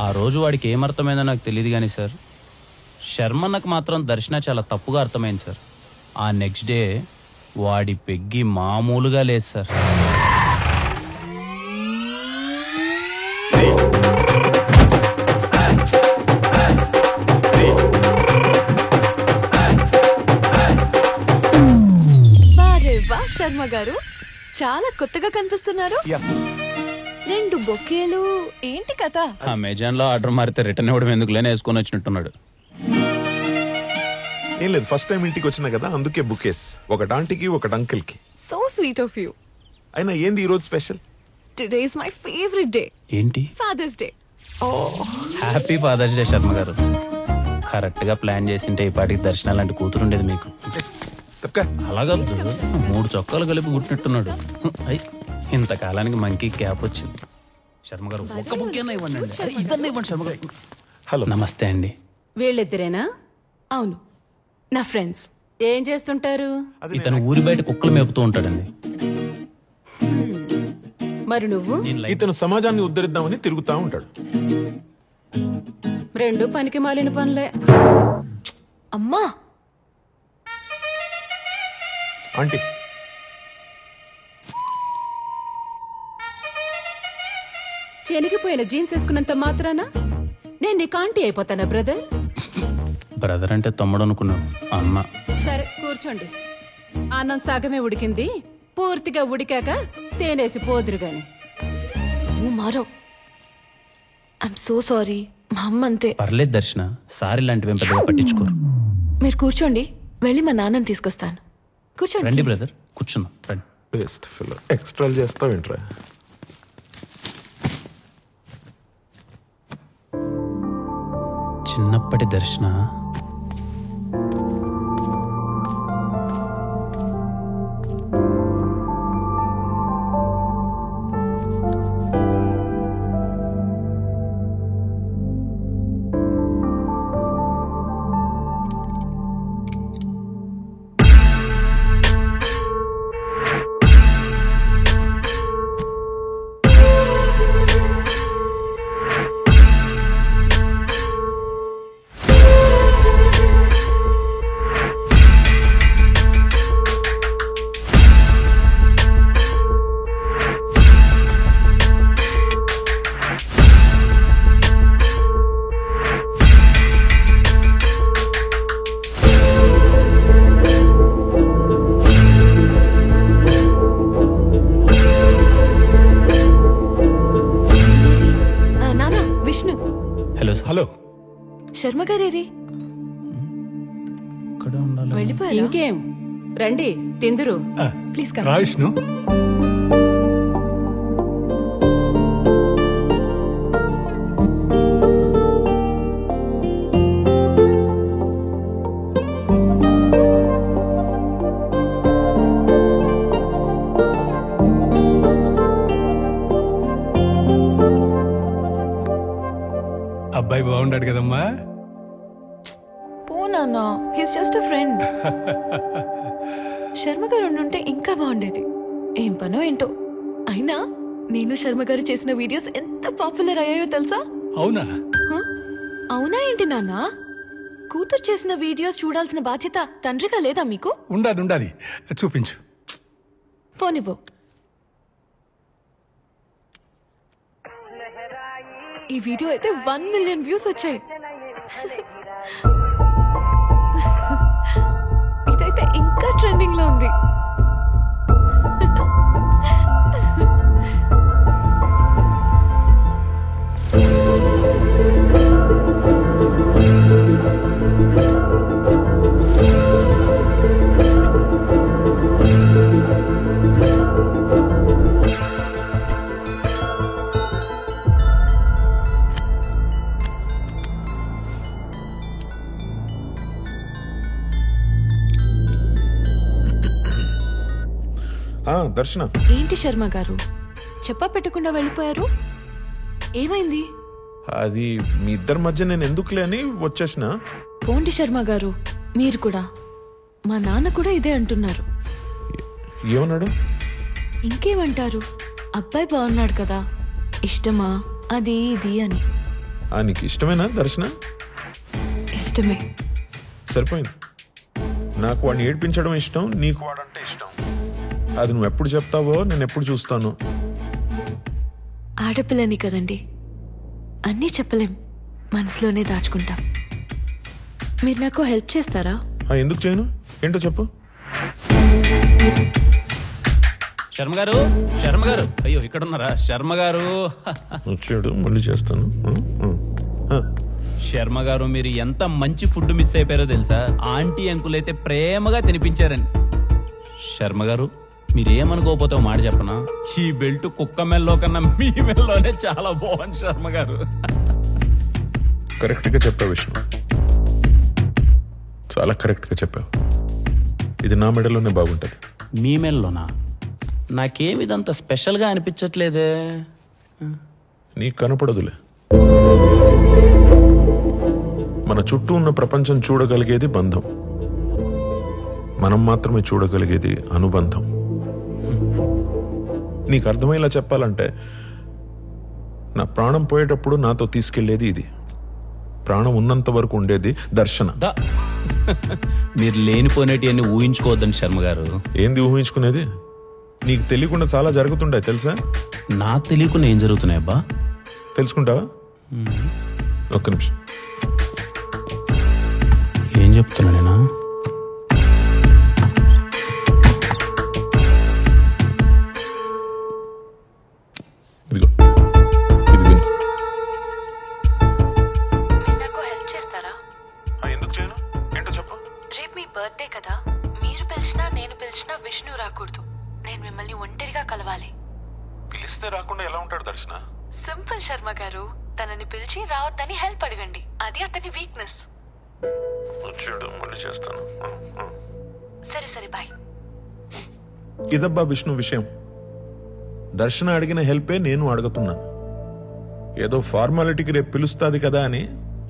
ఆ రోజు వాడికి ఏమర్థమైందో నాకు తెలియదు కానీ సార్, శర్మన్నకు మాత్రం దర్శన చాలా తప్పుగా అర్థమైంది సార్. ఆ నెక్స్ట్ డే వాడి పెగ్గి మామూలుగా లేదు సార్. శర్మ గారు చాలా కొత్తగా కనిపిస్తున్నారు. 2 బొకేలు ఏంటి కథ? అమెజాన్ లో ఆర్డర్ మారితే రిటర్న్ ఇవ్వడం ఎందుకులేని వేసుకొని వచ్చినట్టున్నాడు. ఏం లేదు, ఫస్ట్ టైం ఇంటికి వచ్చినా కదా అందుకే బుకేస్. ఒకటి ఆంటీకి ఒకటి అంకిల్ కి. So sweet of you. అయినా ఏంది ఈ రోజు special? Today is my favourite day. ఏంటి? Father's day. Happy father's day Sharma garu. Correct గా ప్లాన్ చేసింటే ఈ పాటికి దర్శనం లాంటి కూతురు ఉండేది మీకు. అలాగా 3 చొక్కాలు కలిపి గుట్టినట్టున్నాడు. ఇంతకాలానికి మంకీ క్యాప్ వచ్చింది. శర్మ గారు ఒక్క బుక్ ఇవ్వండి. ఇద్దరు ఇవ్వండి శర్మ గారు. హలో, నమస్తే అండి. వీళ్ళిద్దరేనా? అవును, నా ఫ్రెండ్స్. ఏం చేస్తుంటారు? ఇతను ఊరి బయట కుక్కలు మేపుతూ ఉంటాడండి. మరి నువ్వు? ఇతను సమాజాన్ని ఉద్ధరిద్దామని తిరుగుతా ఉంటాడు. 2 పనికి మాలిన పనులే. అమ్మా ఆంటీ, చెనిగిపోయిన జీన్స్ వేసుకున్నంత మాత్రాన నేను నీకు ఆంటీ అయిపోతానా బ్రదర్? బ్రదర్ అంటే తమ్ముడు అనుకున్నాను. అన్న. సరే కూర్చోండి. అన్నం సగమే ఉడికింది, పూర్తిగా ఉడికాక తేనేసి పోదురు గాని. Maarav, I'm so sorry. మా అమ్మ అంతే. పర్లేదు దర్శన, సారీ లాంటివి పెద్దగా పట్టించుకోరు. మీరు కూర్చోండి, వెళ్ళి మా నాన్నని తీసుకొస్తాను. కూర్చోండి. రండి బ్రదర్, కూర్చుందాం రండి. Best fellow. ఎక్స్ట్రా చేస్తావేంట్రా? చిన్నప్పటి దర్శన శర్మ గారేరి ఇంకేం రండి తిందురు. ప్లీజ్ విష్ణు. అబ్బాయి బాగుండాడు కదమ్మా. పోనా, his just a friend. Sharma గారు ఉంటే ఇంకా బాగుండేది. ఏం పనో ఏంటో. అయినా నేను శర్మ గారు చేసిన వీడియోస్ ఎంత పాపులర్ అయ్యాయో తెలుసా? అవునా? అవునా ఏంటి నాన్న? కూతురు చేసిన వీడియోస్ చూడాల్సిన బాధ్యత తండ్రిగా లేదా మీకు? ఉండాది. చూపించు. ఫోన్ ఇవ్వు. ఈ వీడియో అయితే 1 మిలియన్ వ్యూస్ వచ్చాయి. ఇదైతే ఇంకా ట్రెండింగ్ లో ఉంది. దర్శన, ఏంటి శర్మ గారు చెప్పా పెట్టకుండా వెళ్ళిపోయారు? ఏమైంది? అది మీ ఇద్దరి మధ్య నేను ఎందుకులే అని వచ్చేసిన. పోండి శర్మ గారు, మీరు కూడా. మా నాన్న కూడా ఇదే అంటున్నారు. ఏమన్నాడు? ఇంకేమంటారు, అబ్బాయి బాగున్నాడు కదా, ఇష్టమా అది ఇది అని. నీకు ఇష్టమేనా దర్శన? ఇష్టమే. సరిపోయింది. నాకు వాడిని ఏడ్పించడం ఇష్టం, నీకు వాడంటే ఇష్టం. అది నువ్వు ఎప్పుడు చెప్తావో నేను ఎప్పుడు చూస్తాను. ఆడపిల్లని కదండి, అన్నీ చెప్పలేం, మనసులోనే దాచుకుంటాం. మీరు నాకు హెల్ప్ చేస్తారా? ఎందుకు చేయను? ఏంటో చెప్పు. శర్మ గారు, శర్మ గారు, అయ్యో ఇక్కడ ఉన్నారా? శర్మ గారు వచ్చాడు, మళ్ళీ చేస్తాను. శర్మ గారు, మీరు ఎంత మంచి ఫుడ్ మిస్ అయిపోయారో తెలుసా? ఆంటీ అంకుల్ అయితే ప్రేమగా తినిపించారండి. శర్మ గారు, మీరేమనుకోకపోతే మాట చెప్పనా, ఈ బెల్ట్ కుక్క మెల్లో కన్నా మీ మెల్లోనే చాలా బాగుంది శర్మ గారు. కరెక్ట్ గా చెప్పావు విష్ణు, చాలా కరెక్ట్ గా చెప్పావు. ఇది నా మెడలోనే బాగుంటది. మీ మెల్లోనా? నాకేమిదంత స్పెషల్ గా అనిపించట్లేదే. నీకు కనపడదులే. మన చుట్టూ ఉన్న ప్రపంచం చూడగలిగేది బంధం, మనం మాత్రమే చూడగలిగేది అనుబంధం. నీకు అర్థమయ్యేలా చెప్పాలంటే, నా ప్రాణం పోయేటప్పుడు నాతో తీసుకెళ్లేది ఇది, ప్రాణం ఉన్నంత వరకు ఉండేది దర్శన. మీరు లేనిపోయినటి అన్ని ఊహించుకోవద్దండి శర్మ గారు. ఏంది ఊహించుకునేది? నీకు తెలియకుండా చాలా జరుగుతుంటాయి తెలుసా? నాకు తెలియకుండా ఏం జరుగుతున్నాయి అబ్బా? తెలుసుకుంటావా? ఒక్క నిమిషం. ఏం చెప్తున్నా నేనా? ఇదిగో, ఇది విను. మీరు నాకు హెల్ప్ చేస్తారా? ఎందుకు చేయను? ఏంటో చెప్పు. రేపు మీ బర్త్డే కదా, మీరు పిలిచినా నేను పిలిచినా విష్ణు రాకూడదు. నేను మిమ్మల్ని ఒంటరిగా కలవాలి. పిలిస్తే రాకుండా ఎలా ఉంటాడు దర్శన? సింపుల్ శర్మ గారు, తనని పిలిచి రావద్దని హెల్ప్ అడగండి, అది అతని వీక్నెస్. వచ్చాడు, మళ్ళీ చేస్తాను. సరే సరే, బాయ్. ఇదబ్బా విష్ణు విషయం. దర్శన అడిగిన హెల్పే నేను అడుగుతున్నాను. ఏదో ఫార్మాలిటీకి రేపు పిలుస్తాది కదా అని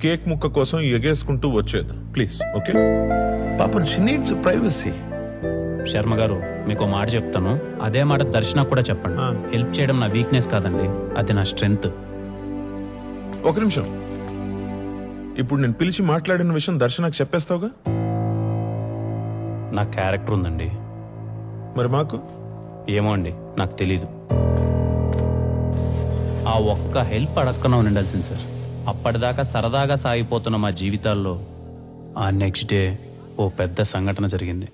కేక్ ముక్క కోసం ఎగేసుకుంటూ వచ్చేది. Please, okay? పాపం షీ నీడ్స్ ప్రైవసీ. శర్మ గారు, మీకు మాట చెప్తాను, అదే మాట దర్శన కూడా చెప్పండి. హెల్ప్ చేయడం నా వీక్నెస్ కాదండి, అది నా స్ట్రెంగ్త్. ఒక నిమిషం. ఇప్పుడు నేను పిలిచి మాట్లాడిన విషయం దర్శనకు చెప్పేస్తావుగా? నా క్యారెక్టర్ ఉందండి. మరి మాకు ఏమో అండి, నాకు తెలీదు. ఆ ఒక్క హెల్ప్ అడక్కన ఉండాల్సింది సార్. అప్పటిదాకా సరదాగా సాగిపోతున్న మా జీవితాల్లో ఆ నెక్స్ట్ డే ఓ పెద్ద సంఘటన జరిగింది.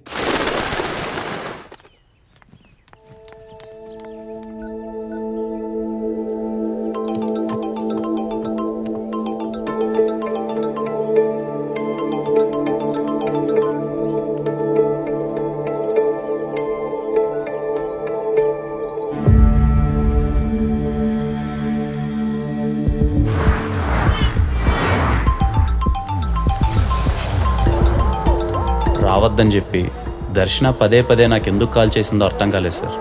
రావద్దని చెప్పి దర్శన పదే పదే నాకు ఎందుకు కాల్ చేసిందో అర్థం కాలేదు సార్.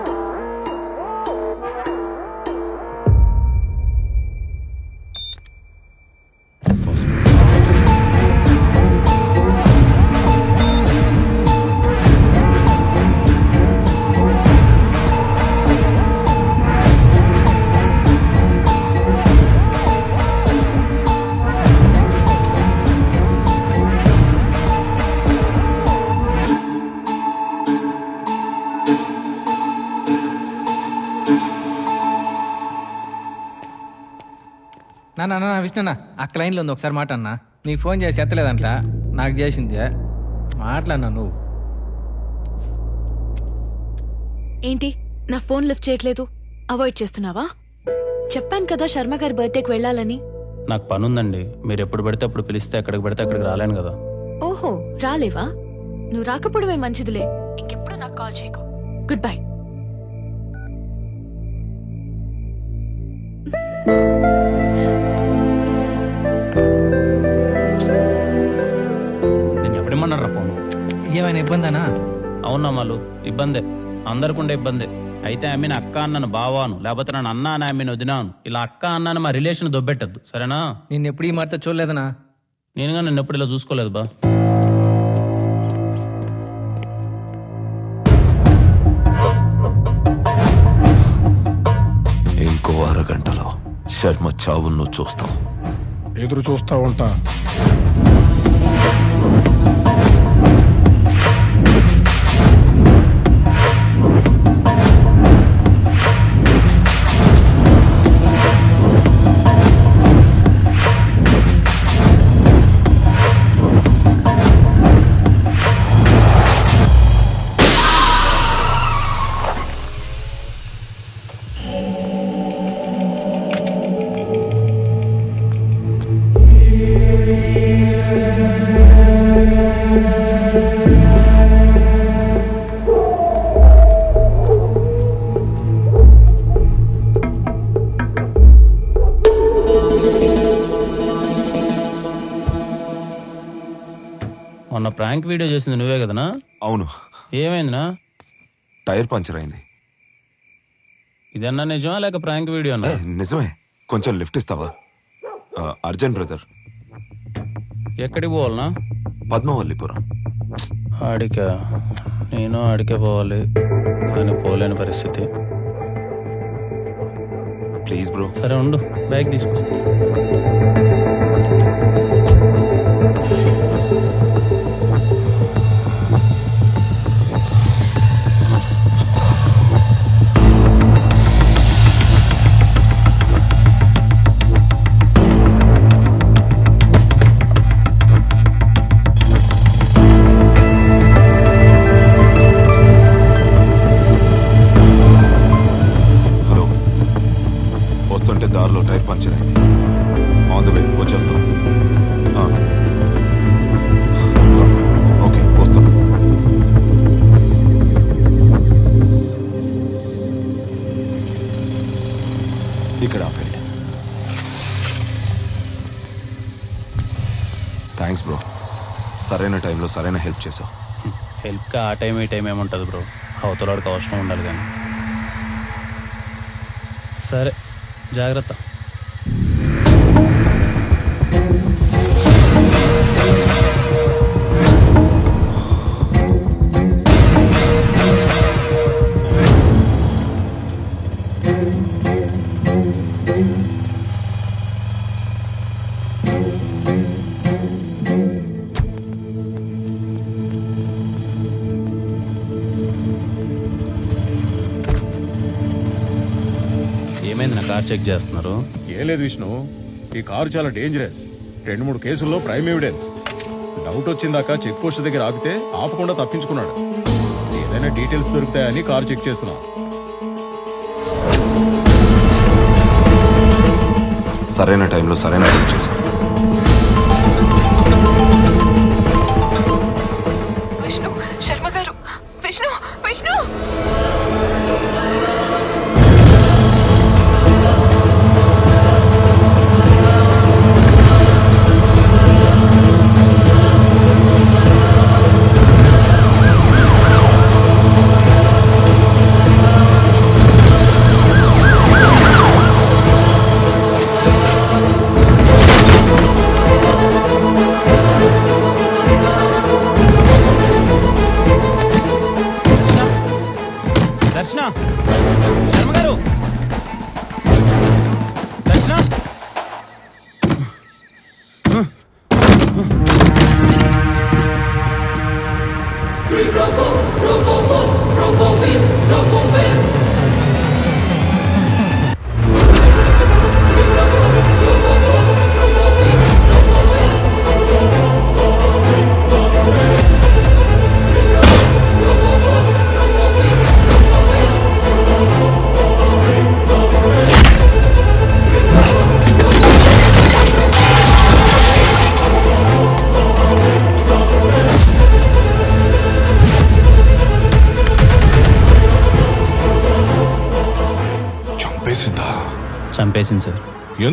నా విష్ణన్న, అక్క లైన్లో ఉంది, ఒకసారి మాట అన్నా. నీకు ఫోన్ చేసి ఎత్తలేదంట, నాకు చేసింది. మాట్లాడినా నువ్వు. ఏంటి నా ఫోన్ లిఫ్ట్ చేయట్లేదు? అవాయిడ్ చేస్తున్నావా? చెప్పాను కదా శర్మ గారి బర్త్డేకి వెళ్ళాలని. నాకు పని ఉందండి, మీరు ఎప్పుడు పడితే అప్పుడు పిలిస్తే ఎక్కడికి పడితే అక్కడికి రాలేను కదా. ఓహో, రాలేవా? నువ్వు రాకపోవడమే మంచిదిలే. ఇంకెప్పుడు నాకు కాల్ చేయకు. Good bye. నేను ఎప్పుడేమన్నారా ఫోన్? ఏమైనా ఇబ్బందానా? అవునా మాలు, ఇబ్బందే, అందరికుండే ఇబ్బందే. అయితే ఆమెను అక్క అన్నాను బావాను, లేకపోతే నన్ను అన్నా అని ఆమెను వదినాను. ఇలా అక్క అన్నాను మా రిలేషన్ దొబ్బెట్టద్దు, సరేనా? నేను ఎప్పుడు ఈ మాట చూడలేదనా? నేనుగా నన్ను ఎప్పుడు ఇలా చూసుకోలేదు బా. ఇంకో అరగంటలో శర్మ చావును చూస్తావు. ఎదురు చూస్తా ఉంటా. మొన్న ప్రాంక్ వీడియో చేసింది నువ్వే కదనా? అవును. ఏమైందినా? టైర్ పంచర్ అయింది. ఇదన్నా నిజమా లేక ప్రాంక్ వీడియో అన్నా? నిజమే. కొంచెం లిఫ్ట్ ఇస్తావా? అర్జున్ బ్రదర్. ఎక్కడికి పోవాలనా? పద్మవల్లిపురం. ఆడికా? నేను ఆడికే పోవాలి కానీ పోలేని పరిస్థితి. Please bro. సరే ఉండు, బ్యాగ్ తీసుకో. దారిలో టైర్ పంచర్ అయింది. ఆన్ ద వే వచ్చేస్తాం. ఓకే వస్తాం. ఇక్కడ ఆపండి. Thanks bro. సరైన టైంలో సరైన హెల్ప్ చేసావు. హెల్ప్గా ఆ టైం ఈ టైం ఏముంటుంది బ్రో, అవతలవాడికి అవసరం ఉండాలి కానీ. సరే జాగ్రత్త. ఏమైంది? నా కార్ చెక్ చేస్తున్నారు? ఏం లేదు విష్ణు, ఈ కారు చాలా డేంజరస్. 2-3 కేసుల్లో ప్రైమ్ ఎవిడెన్స్. డౌట్ వచ్చిందాక చెక్ పోస్ట్ దగ్గర ఆపితే ఆపకుండా తప్పించుకున్నాడు. ఏదైనా డీటెయిల్స్ దొరుకుతాయని కారు చెక్ చేస్తున్నాం. సరైన టైంలో సరైన హెల్ప్ చేసావు. విష్ణు, శర్మ గారు, విష్ణు, విష్ణు. దర్శన, శర్మ గారు, దర్శన. చంపేసింది సార్.